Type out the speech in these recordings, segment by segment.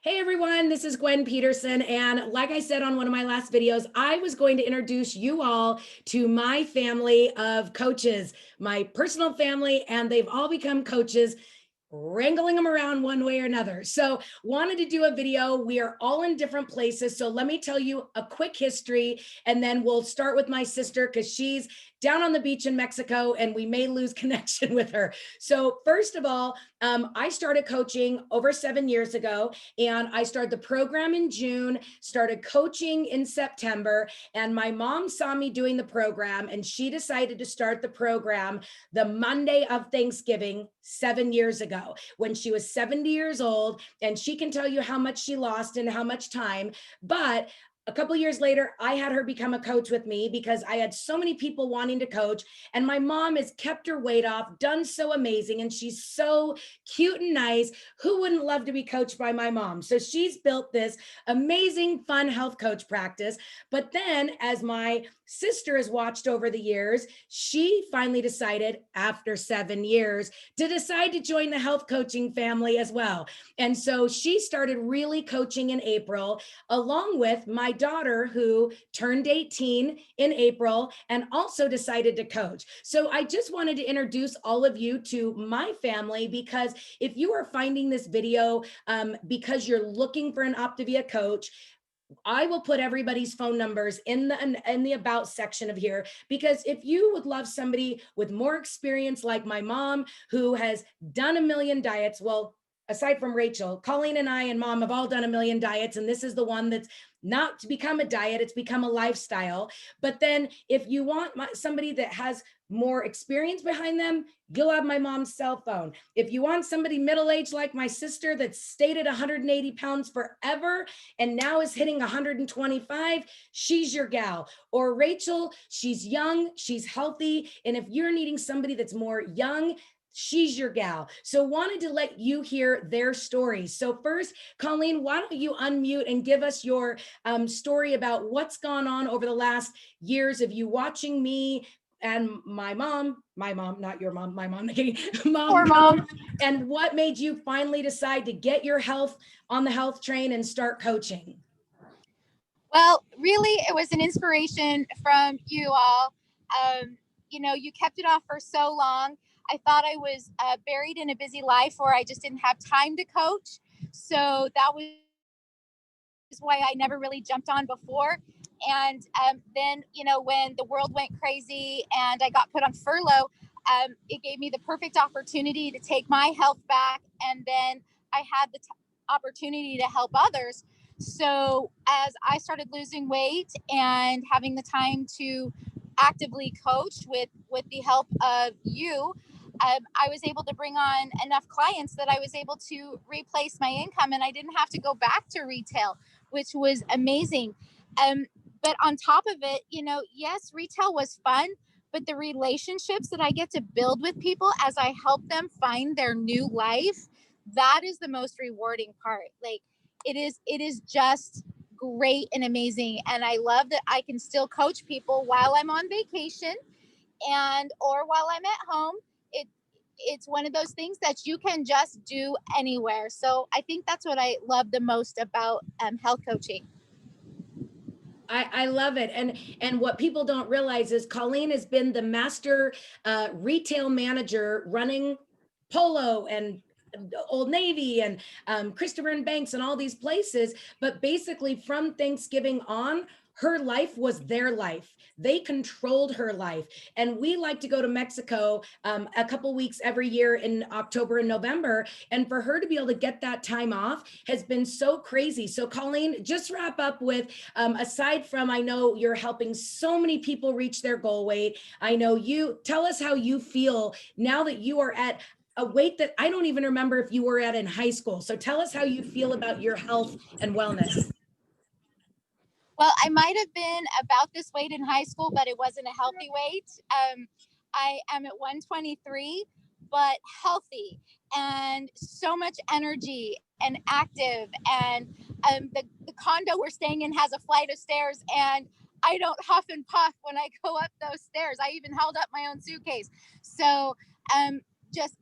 Hey everyone, this is Gwen Peterson. And like I said on one of my last videos, I was going to introduce you all to my family of coaches, my personal family, and they've all become coaches, wrangling them around one way or another. So wanted to do a video. We are all in different places. So let me tell you a quick history, and then we'll start with my sister because she's down on the beach in Mexico and we may lose connection with her. So first of all, I started coaching over 7 years ago, and I started the program in June, started coaching in September, and my mom saw me doing the program and she decided to start the program the Monday of Thanksgiving 7 years ago when she was 70 years old. And she can tell you how much she lost and how much time. But a couple years later, I had her become a coach with me because I had so many people wanting to coach. And my mom has kept her weight off, done so amazing. And she's so cute and nice. Who wouldn't love to be coached by my mom? So she's built this amazing, fun health coach practice. But then as my sister has watched over the years, she finally decided after 7 years to decide to join the health coaching family as well. And so she started really coaching in April, along with my daughter who turned 18 in April and also decided to coach. So I just wanted to introduce all of you to my family, because if you are finding this video because you're looking for an Optavia coach, I will put everybody's phone numbers in the about section of here, because if you would love somebody with more experience like my mom, who has done a million diets, well, aside from Rachel, Colleen and I and mom have all done a million diets, and this is the one that's not to become a diet, it's become a lifestyle. But then if you want somebody that has more experience behind them, you'll have my mom's cell phone. If you want somebody middle-aged like my sister that stayed at 180 pounds forever and now is hitting 125, she's your gal. Or Rachel, she's young, she's healthy. And if you're needing somebody that's more young, she's your gal. So wanted to let you hear their stories. So first, Colleen, why don't you unmute and give us your story about what's gone on over the last years of you watching me and my mom, not your mom, my mom, mom, and what made you finally decide to get your health on the health train and start coaching? Well, really, it was an inspiration from you all. You kept it off for so long. I thought I was buried in a busy life where I just didn't have time to coach. So that was why I never really jumped on before. And then, when the world went crazy and I got put on furlough, it gave me the perfect opportunity to take my health back. And then I had the opportunity to help others. So as I started losing weight and having the time to actively coach with the help of you, I was able to bring on enough clients that I was able to replace my income, and I didn't have to go back to retail, which was amazing. But on top of it, yes, retail was fun, but the relationships that I get to build with people as I help them find their new life, that is the most rewarding part. Like it is just great and amazing. And I love that I can still coach people while I'm on vacation or while I'm at home. It's one of those things that you can just do anywhere. So I think that's what I love the most about health coaching. I love it. And what people don't realize is Colleen has been the master retail manager running Polo and Old Navy and Christopher and Banks and all these places. But basically from Thanksgiving on, her life was their life. They controlled her life. And we like to go to Mexico a couple weeks every year in October and November. And for her to be able to get that time off has been so crazy. So Colleen, just wrap up with, aside from, I know you're helping so many people reach their goal weight. I know you, tell us how you feel now that you are at a weight that I don't even remember if you were at in high school. So tell us how you feel about your health and wellness. Well, I might have been about this weight in high school, but it wasn't a healthy weight. I am at 123, but healthy and so much energy and active. And the condo we're staying in has a flight of stairs, and I don't huff and puff when I go up those stairs. I even held up my own suitcase. So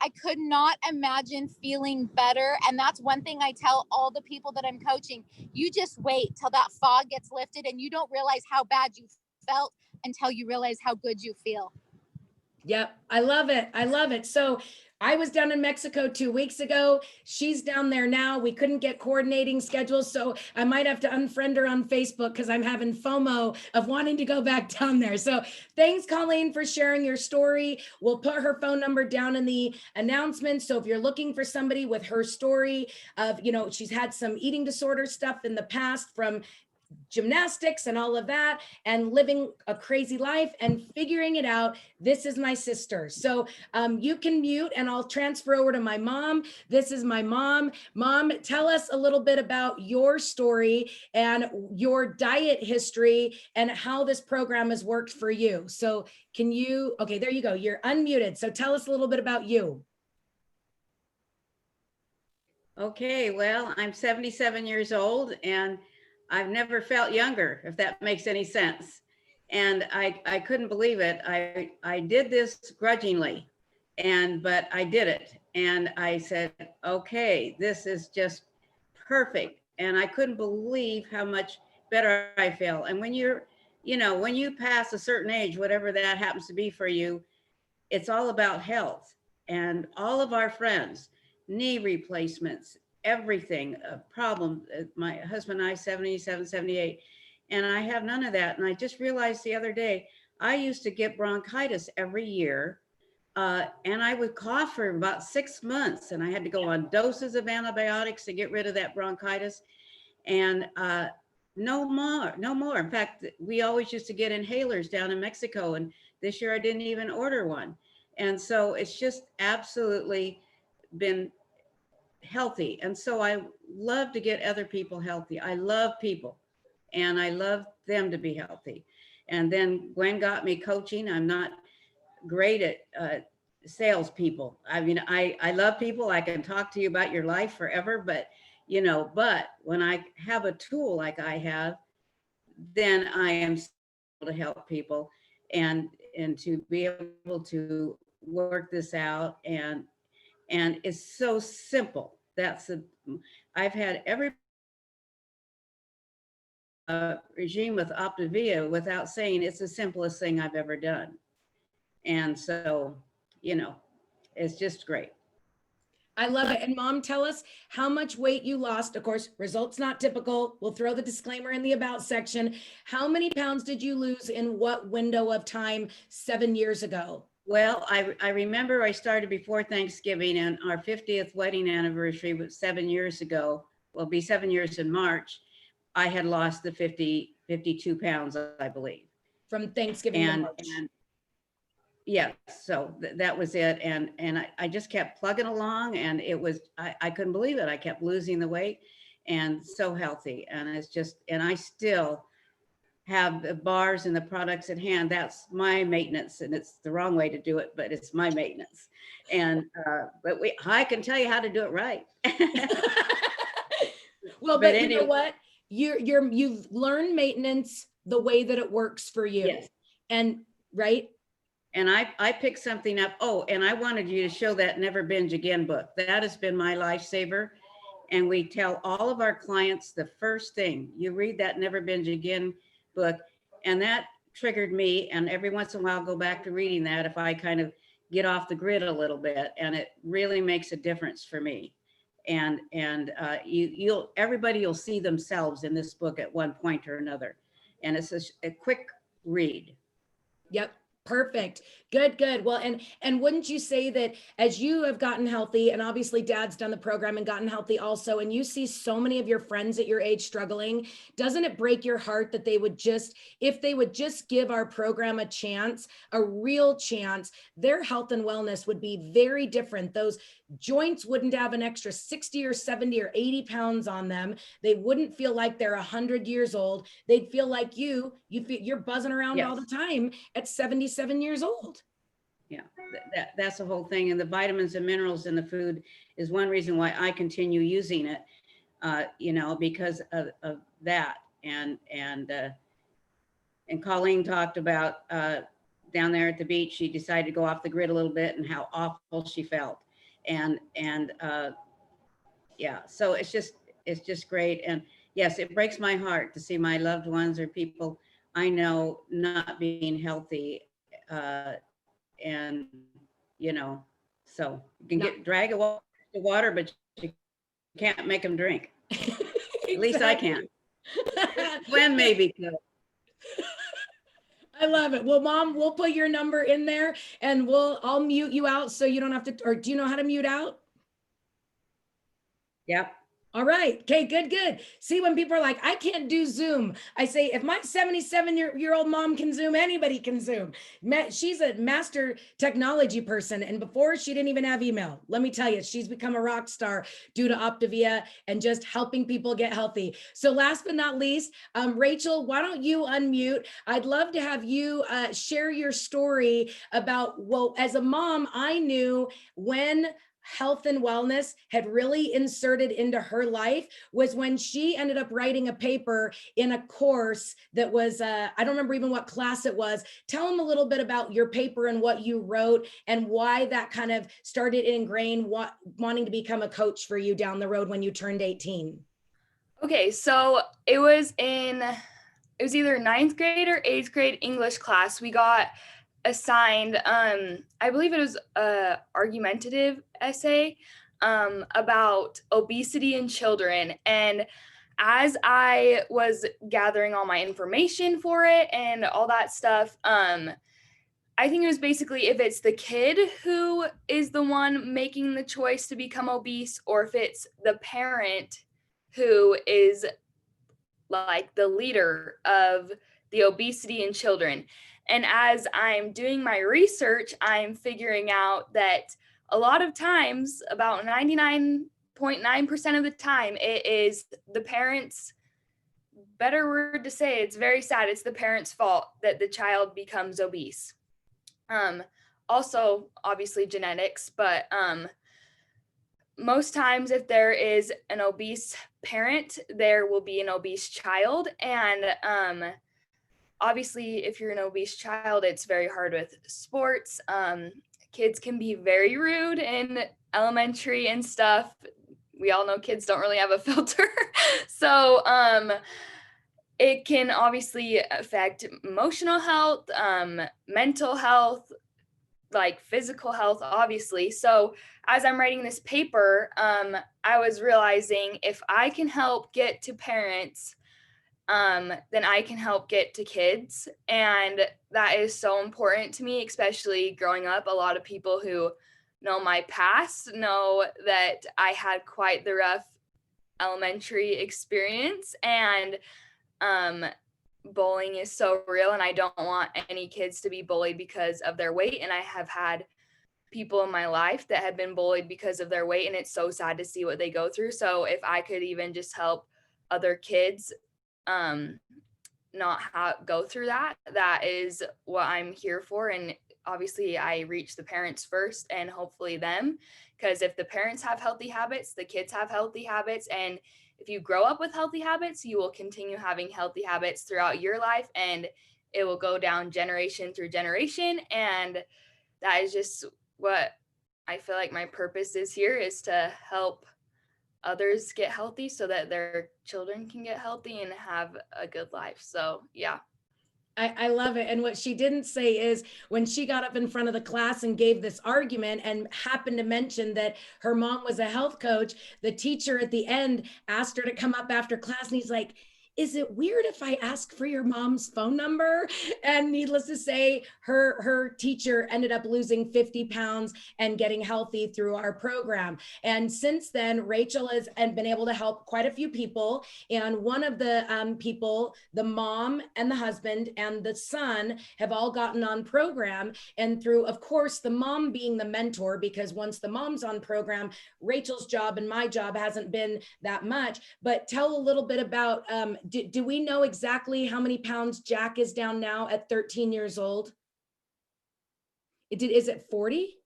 I could not imagine feeling better. And that's one thing I tell all the people that I'm coaching. You just wait till that fog gets lifted and you don't realize how bad you felt until you realize how good you feel. Yep. I love it. I love it. So I was down in Mexico 2 weeks ago. She's down there now. We couldn't get coordinating schedules. So I might have to unfriend her on Facebook because I'm having FOMO of wanting to go back down there. So thanks, Colleen, for sharing your story. We'll put her phone number down in the announcement. So if you're looking for somebody with her story of, she's had some eating disorder stuff in the past from gymnastics and all of that, and living a crazy life and figuring it out. This is my sister. So you can mute and I'll transfer over to my mom. This is my mom. Mom, tell us a little bit about your story and your diet history and how this program has worked for you. So can you, okay, there you go. You're unmuted. So tell us a little bit about you. Okay, well, I'm 77 years old and I've never felt younger, if that makes any sense. And I couldn't believe it. I did this grudgingly, but I did it. And I said, okay, this is just perfect. And I couldn't believe how much better I feel. And when when you pass a certain age, whatever that happens to be for you, it's all about health. And all of our friends, knee replacements, everything, a problem. My husband and I, 77, 78, and I have none of that. And I just realized the other day, I used to get bronchitis every year. And I would cough for about 6 months, and I had to go on doses of antibiotics to get rid of that bronchitis. And no more, no more. In fact, we always used to get inhalers down in Mexico, and this year I didn't even order one. And so it's just absolutely been healthy. And so I love to get other people healthy. I love people and I love them to be healthy. And then Gwen got me coaching. I'm not great at salespeople. I mean, I love people. I can talk to you about your life forever, but when I have a tool like I have, then I am able to help people and to be able to work this out. And it's so simple. I've had every regime with Optavia without saying it's the simplest thing I've ever done. And so, it's just great. I love it. And mom, tell us how much weight you lost. Of course, results not typical. We'll throw the disclaimer in the about section. How many pounds did you lose in what window of time 7 years ago? Well, I remember I started before Thanksgiving, and our 50th wedding anniversary was 7 years ago. Well, it'll be 7 years in March. I had lost the 52 pounds, I believe. From Thanksgiving to March. And yeah, so that was it. And I just kept plugging along, and it was, I couldn't believe it. I kept losing the weight and so healthy. And it's just, and I still have the bars and the products at hand. That's my maintenance, and it's the wrong way to do it, but it's my maintenance. And, but I can tell you how to do it right. Well, but anyway, you know what? You've learned maintenance the way that it works for you. Yes. And right. And I picked something up. Oh, and I wanted you to show that Never Binge Again book. That has been my lifesaver. And we tell all of our clients the first thing, you read that Never Binge Again book, and that triggered me. And every once in a while, I'll go back to reading that if I kind of get off the grid a little bit, and it really makes a difference for me. And everybody will see themselves in this book at one point or another. And it's a quick read. Yep. Perfect. Good. Well, and wouldn't you say that as you have gotten healthy, and obviously dad's done the program and gotten healthy also, and you see so many of your friends at your age struggling, doesn't it break your heart that if they would just give our program a chance, a real chance, their health and wellness would be very different. Those joints wouldn't have an extra 60 or 70 or 80 pounds on them. They wouldn't feel like they're 100 years old. They'd feel like you're buzzing around Yes. all the time at 77 years old. Yeah, that's the whole thing. And the vitamins and minerals in the food is one reason why I continue using it, because of that. And Colleen talked about down there at the beach, she decided to go off the grid a little bit and how awful she felt. And yeah, so it's just great. And yes, it breaks my heart to see my loved ones or people I know not being healthy. And you know, so you can No. drag a water, but you can't make them drink. At least I can. Gwen maybe could. I love it. Well, Mom, we'll put your number in there and I'll mute you out so you don't have to, or do you know how to mute out? Yep. All right. Okay, good. See, when people are like, I can't do Zoom, I say, if my 77-year-old mom can Zoom, anybody can Zoom. She's a master technology person. And before, she didn't even have email. Let me tell you, she's become a rock star due to Optavia and just helping people get healthy. So last but not least, Rachel, why don't you unmute? I'd love to have you share your story about, well, as a mom, I knew when health and wellness had really inserted into her life was when she ended up writing a paper in a course that was, I don't remember even what class it was. Tell them a little bit about your paper and what you wrote and why that kind of started ingrained wanting to become a coach for you down the road when you turned 18. Okay, so it was either ninth grade or eighth grade English class. We got assigned, I believe it was a argumentative essay about obesity in children. And as I was gathering all my information for it and all that stuff, I think it was basically if it's the kid who is the one making the choice to become obese, or if it's the parent who is like the leader of the obesity in children. And as I'm doing my research, I'm figuring out that a lot of times, about 99.9% of the time, it is the parents, better word to say, it's very sad, it's the parents' fault that the child becomes obese. Also, obviously genetics, but most times if there is an obese parent, there will be an obese child. And obviously, if you're an obese child, it's very hard with sports. Kids can be very rude in elementary and stuff. We all know kids don't really have a filter. So it can obviously affect emotional health, mental health, like physical health, obviously. So as I'm writing this paper, I was realizing if I can help get to parents, then I can help get to kids. And that is so important to me, especially growing up. A lot of people who know my past know that I had quite the rough elementary experience, and bullying is so real, and I don't want any kids to be bullied because of their weight. And I have had people in my life that have been bullied because of their weight, and it's so sad to see what they go through. So if I could even just help other kids not go through that, that is what I'm here for. And obviously I reach the parents first and hopefully them, because if the parents have healthy habits, the kids have healthy habits. And if you grow up with healthy habits, you will continue having healthy habits throughout your life, and it will go down generation through generation. And that is just what I feel like my purpose is here, is to help others get healthy so that their children can get healthy and have a good life. So yeah. I love it. And what she didn't say is when she got up in front of the class and gave this argument and happened to mention that her mom was a health coach, the teacher at the end asked her to come up after class, and he's like, is it weird if I ask for your mom's phone number? And needless to say, her teacher ended up losing 50 pounds and getting healthy through our program. And since then, Rachel has been able to help quite a few people. And one of the people, the mom and the husband and the son, have all gotten on program. And through, of course, the mom being the mentor, because once the mom's on program, Rachel's job and my job hasn't been that much. But tell a little bit about, do we know exactly how many pounds Jack is down now at 13 years old? Is it 40?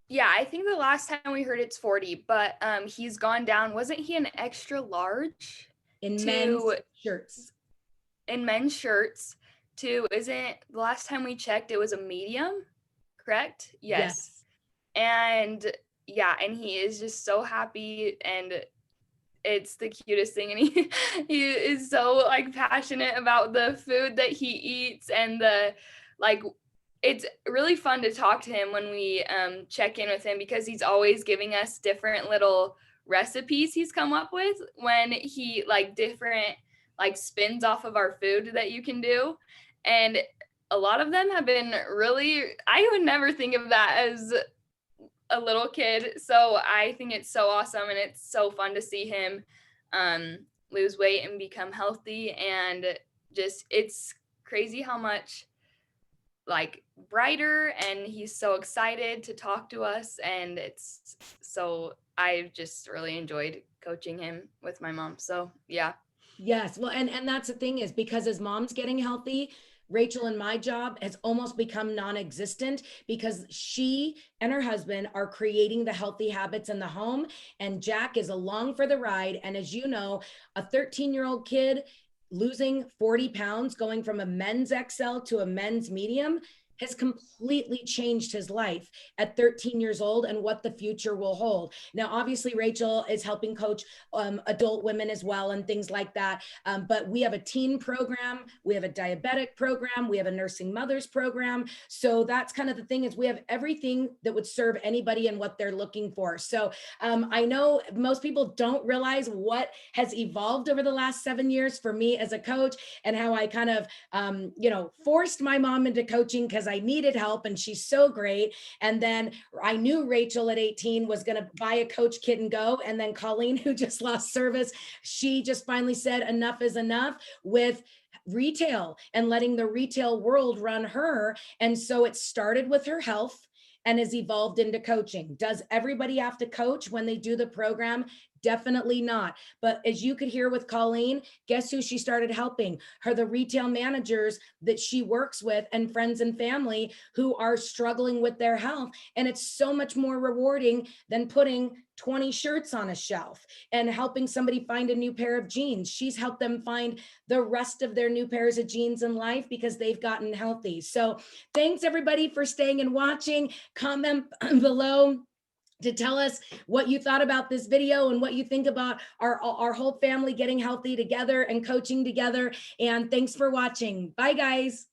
Yeah, I think the last time we heard it's 40, but he's gone down. Wasn't he an extra large In men's shirts? In men's shirts too, isn't the last time we checked, it was a medium, correct? Yes. And yeah, and he is just so happy, and it's the cutest thing. And he is so like passionate about the food that he eats, and the like it's really fun to talk to him when we check in with him, because he's always giving us different little recipes he's come up with when he like different like spins off of our food that you can do. And a lot of them have been really, I would never think of that as a little kid. So I think it's so awesome, and it's so fun to see him lose weight and become healthy. And just, it's crazy how much like brighter, and he's so excited to talk to us. And it's so, I just really enjoyed coaching him with my mom. So yeah. Yes. Well, and that's the thing, is because as mom's getting healthy, Rachel and my job has almost become non-existent, because she and her husband are creating the healthy habits in the home, and Jack is along for the ride. And as you know, a 13-year-old kid losing 40 pounds, going from a men's XL to a men's medium, has completely changed his life at 13 years old, and what the future will hold. Now, obviously, Rachel is helping coach adult women as well and things like that. But we have a teen program, we have a diabetic program, we have a nursing mothers program. So that's kind of the thing, is we have everything that would serve anybody and what they're looking for. So I know most people don't realize what has evolved over the last 7 years for me as a coach, and how I kind of, forced my mom into coaching because I needed help, and she's so great. And then I knew Rachel at 18 was going to buy a coach kit and go. And then Colleen, who just lost service, she just finally said enough is enough with retail and letting the retail world run her. And so it started with her health and has evolved into coaching. Does everybody have to coach when they do the program? Definitely not. But as you could hear with Colleen, guess who she started helping? The retail managers that she works with, and friends and family who are struggling with their health. And it's so much more rewarding than putting 20 shirts on a shelf and helping somebody find a new pair of jeans. She's helped them find the rest of their new pairs of jeans in life because they've gotten healthy. So thanks everybody for staying and watching. Comment below to tell us what you thought about this video and what you think about our whole family getting healthy together and coaching together. And thanks for watching. Bye, guys.